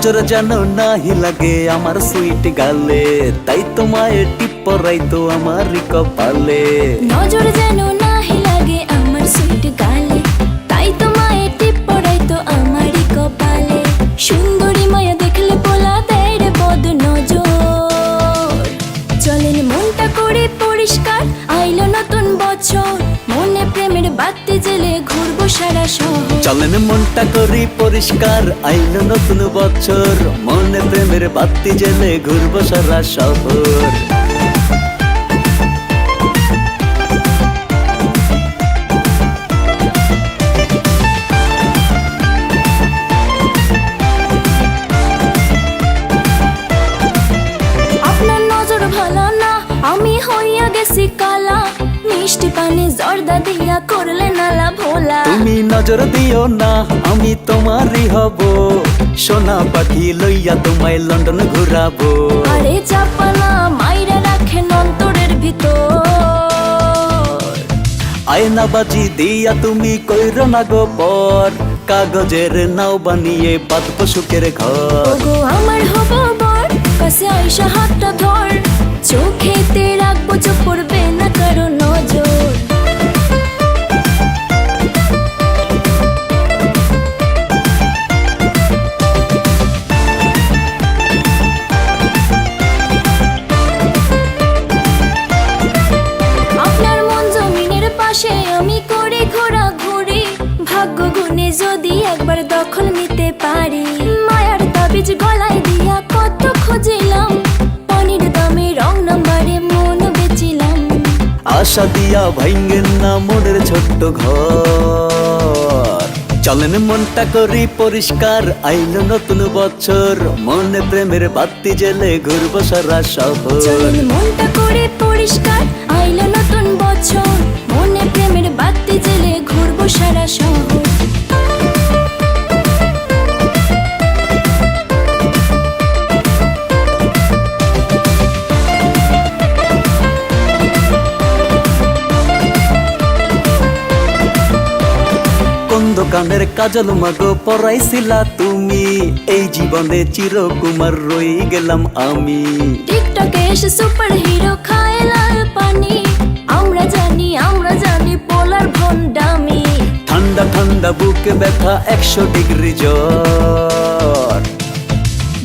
নজর যেন নাহি লাগে আমার সুইট গালে, তাই তোমায় টিপ পরাইতো আমার কপালে। নজর যেন নাহি লাগে আমার সুইট গালে, তাই তোমায় টিপ পরাইতো আমার কপালে। সুন্দরী মায়া দেখলে পোলা দেয় রে বদ নজর। চলেন মনটা করে পরিষ্কার, আইলো নতুন বছর, মনে প্রেমের বাতি জেলে ঘুরবো সারা শহর। চলেন মনটা করি পরিষ্কার, আইলো নতুন বছর, মনে প্রেমের বাতি জেলে ঘুরবো সারা শহর। আপনার নজর ভালো না, আমি হইয়া গেছি কালা, মিষ্টি পানি জর্দা দিয়া করলে নালা ভোলা। তুমি নজর দিও না, আমি তোমারই হব, সোনা পাখি লইয়া তোমায় লন্ডন ঘুরাবো। আরে চাপানা মাইরা রাখেন অন্তরের ভিতর। আয়নাবাজি দিয়া তুমি কইরো না গো পর, কাগজের নাও বানিয়ে বাঁধবো সুখের ঘর। ওগো আমার হব বর, কাছে আইসা হাতটা ধর, চোখেতে রাখবো চোখ পড়বে না কারো নজর। আপনার মন জমিনের পাশে আমি করে ঘোরাঘুরি, ভাগ্য গুণে যদি একবার দখল নিতে পারি। মায়ার তাবিজ গলায় দিয়া কত খুঁজিলাম, পানির দামে রং নাম্বারে মন বেচিলাম। আশা দিয়া ভাঙ্গেন না মনের ছোট্ট ঘর। চলেন মনটা করি পরিষ্কার, আইলো নতুন বছর, মনে প্রেমের বাতি জেলে ঘুরবো সারা শহর। চলেন মনটা করে পরিষ্কার, আইলো নতুন বছর, মনে প্রেমের বাতি জেলে ঘুরবো সারা শহর। কোন দোকানের কাজল মাগো পরাইছিলা তুমি, এই জীবনে চিরকুমার রই গেলাম আমি। টিকটকে এসে সুপার হিরো খায় লাল পানি, আমরা জানি পোলার ভন্ডামি। ঠান্ডা ঠান্ডা বুকে ব্যথা 100 ডিগ্রি জ্বর।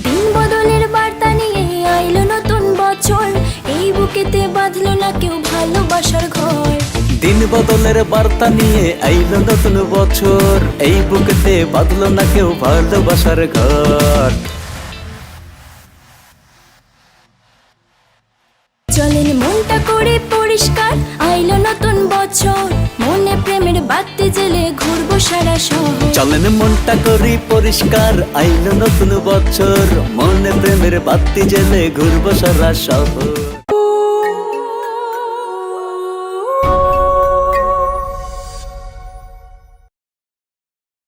দিন বদলের বার্তা নিয়ে আইলো নতুন বছর, এই বুকেতে বাঁধলো না কেউ ভালোবাসার ঘর। দিন বদলের বার্তা নিয়ে আইলো নতুন বছর, এই বুকেতে বাঁধলো না কেউ ভালোবাসার ঘর। চলেন মনটা করে পরিষ্কার, আইলো নতুন বছর, মনে প্রেমের বাতি জেলে ঘুরবো সারা শহর। চলেন মনটা করি পরিষ্কার, আইলো নতুন বছর, মনে প্রেমের বাতি জেলে ঘুরবো সারা শহর।